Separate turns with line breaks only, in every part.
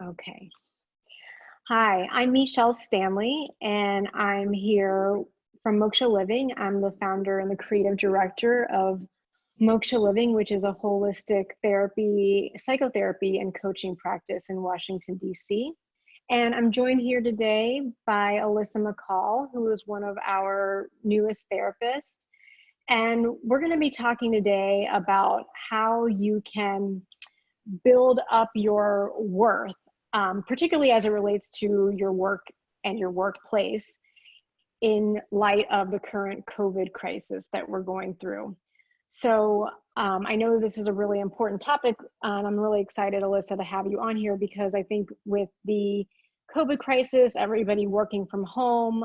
Okay. Hi, I'm Michelle Stanley, and I'm here from Moksha Living. I'm the founder and the creative director of Moksha Living, which is a holistic therapy, psychotherapy, and coaching practice in Washington, D.C. And I'm joined here today by Alyssa McCall, who is one of our newest therapists. And we're going to be talking today about how you can build up your worth, particularly as it relates to your work and your workplace in light of the current COVID crisis that we're going through. So I know this is a really important topic, and I'm really excited, Alyssa, to have you on here because I think with the COVID crisis, everybody working from home,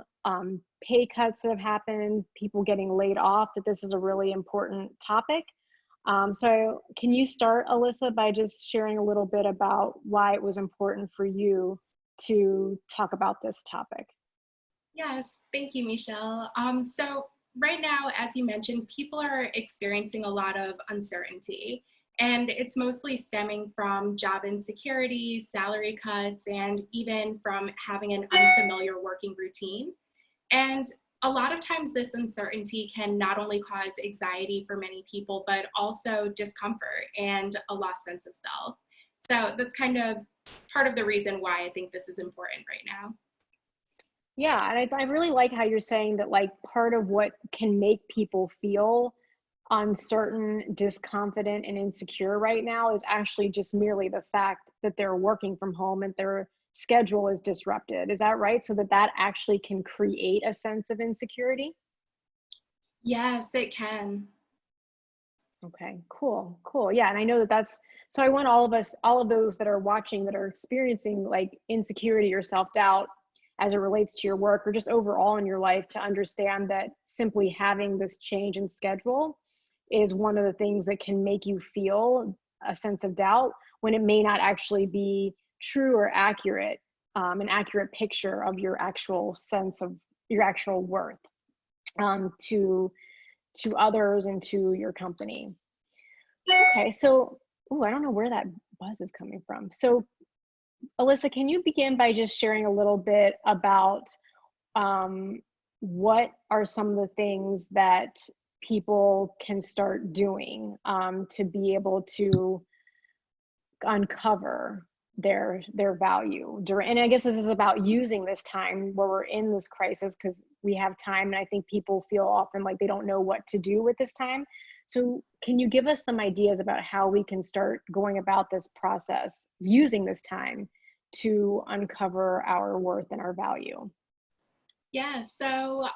pay cuts that have happened, people getting laid off, that this is a really important topic. So can you start, Alyssa, by just sharing a little bit about why it was important for you to talk about this topic?
Yes, thank you, Michelle. So right now, as you mentioned, people are experiencing a lot of uncertainty, and it's mostly stemming from job insecurity, salary cuts, and even from having an unfamiliar working routine. And a lot of times this uncertainty can not only cause anxiety for many people, but also discomfort and a lost sense of self. So that's kind of part of the reason why I think this is important right now.
Yeah, and I really like how you're saying that like part of what can make people feel uncertain, disconfident, and insecure right now is actually just merely the fact that they're working from home and their schedule is disrupted. Is that right? So that actually can create a sense of insecurity?
Yes, it can.
Okay, cool, cool. Yeah, and I know that so I want all of us, all of those that are watching that are experiencing like insecurity or self-doubt as it relates to your work or just overall in your life to understand that simply having this change in schedule is one of the things that can make you feel a sense of doubt when it may not actually be true or accurate, an accurate picture of your actual sense of your actual worth to others and to your company. Okay, so, I don't know where that buzz is coming from. So, Alyssa, can you begin by just sharing a little bit about um, what are some of the things that people can start doing to be able to uncover their value during, and I guess this is about using this time where we're in this crisis because we have time, and I think people feel often like they don't know what to do with this time. So can you give us some ideas about how we can start going about this process using this time to uncover our worth and our value?
Yeah, so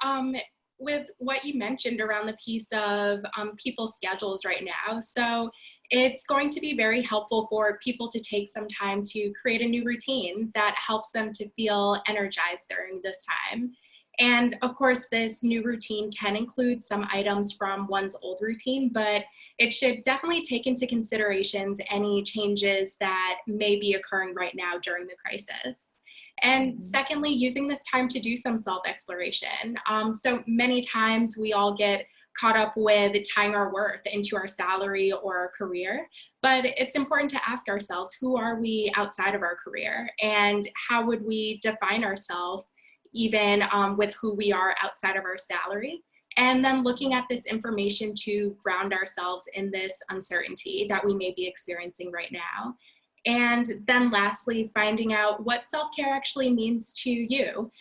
with what you mentioned around the piece of people's schedules right now, so it's going to be very helpful for people to take some time to create a new routine that helps them to feel energized during this time. And of course, this new routine can include some items from one's old routine, but it should definitely take into considerations any changes that may be occurring right now during the crisis. And
Mhm.
secondly, using this time to do some self-exploration. So many times we all get caught up with tying our worth into our salary or our career, but it's important to ask ourselves, who are we outside of our career? And how would we define ourselves even with who we are outside of our salary? And then looking at this information to ground ourselves in this uncertainty that we may be experiencing right now. And then lastly, finding out what self-care actually means to you.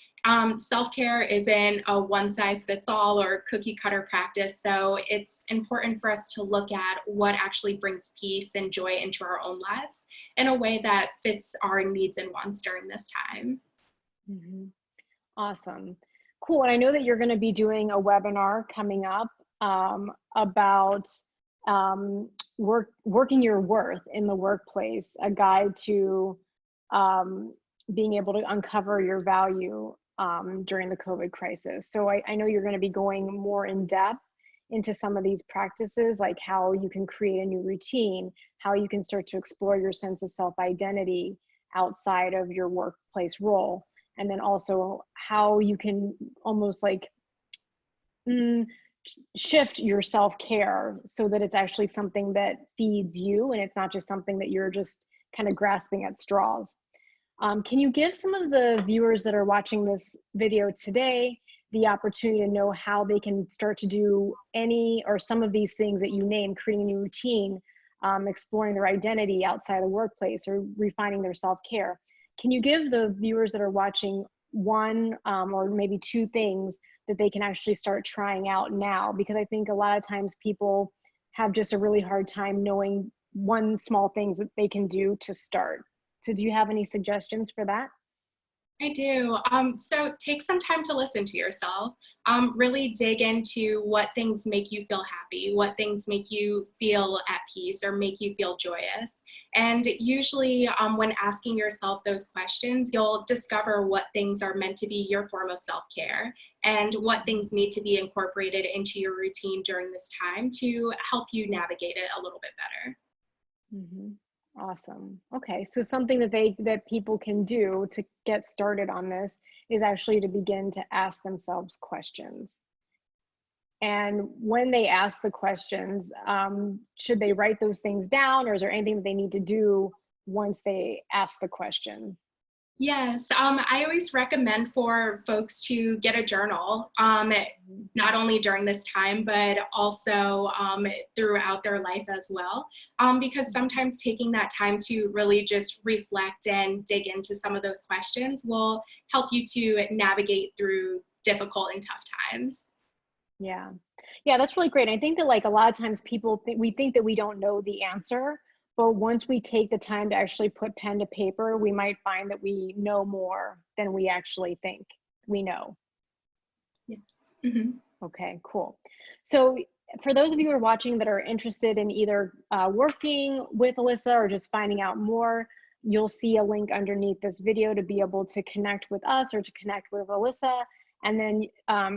Self-care isn't a one-size-fits-all or cookie-cutter practice, so it's important for us to look at what actually brings peace and joy into our own lives in a way that fits our needs and wants during this time.
Mhm. Awesome. Cool. And I know that you're going to be doing a webinar coming up about working your worth in the workplace, a guide to um, being able to uncover your value during the COVID crisis. So I know you're going to be going more in depth into some of these practices, like how you can create a new routine, how you can start to explore your sense of self-identity outside of your workplace role, and then also how you can almost like mm, shift your self-care so that it's actually something that feeds you and it's not just something that you're just kind of grasping at straws. Can you give some of the viewers that are watching this video today the opportunity to know how they can start to do any or some of these things that you named, creating a new routine, exploring their identity outside the workplace, or refining their self-care? Can you give the viewers that are watching one or maybe two things that they can actually start trying out now? Because I think a lot of times people have just a really hard time knowing one small things that they can do to start. So do you have any suggestions for that?
I do. So take some time to listen to yourself. Really dig into what things make you feel happy, what things make you feel at peace or make you feel joyous. And usually, when asking yourself those questions, you'll discover what things are meant to be your form of self-care and what things need to be incorporated into your routine during this time to help you navigate it a little bit better.
Mm-hmm. Awesome. Okay, so something that people can do to get started on this is actually to begin to ask themselves questions. And when they ask the questions, should they write those things down, or is there anything that they need to do once they ask the question?
Yes, I always recommend for folks to get a journal, not only during this time, but also throughout their life as well. Because sometimes taking that time to really just reflect and dig into some of those questions will help you to navigate through difficult and tough times.
Yeah. Yeah, that's really great. I think that like a lot of times people think we think that we don't know the answer, but once we take the time to actually put pen to paper, we might find that we know more than we actually think we know.
Yes. Mhm.
Okay, cool. So for those of you who are watching that are interested in either working with Alyssa or just finding out more, you'll see a link underneath this video to be able to connect with us or to connect with Alyssa. And then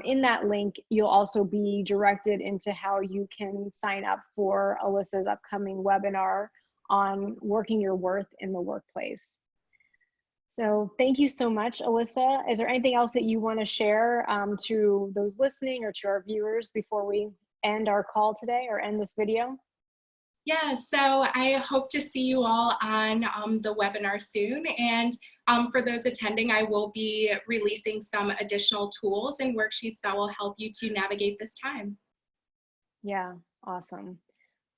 in that link, you'll also be directed into how you can sign up for Alyssa's upcoming webinar on working your worth in the workplace. So thank you so much, Alyssa. Is there anything else that you want to share to those listening or to our viewers before we end our call today or end this video?
Yeah, so I hope to see you all on the webinar soon. And for those attending, I will be releasing some additional tools and worksheets that will help you to navigate this time.
Yeah, awesome.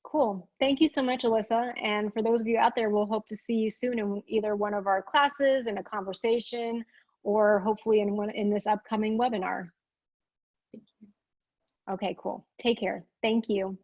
Cool. Thank you so much, Alyssa. And for those of you out there, we'll hope to see you soon in either one of our classes, in a conversation, or hopefully in this upcoming webinar. Okay, cool. Take care. Thank you.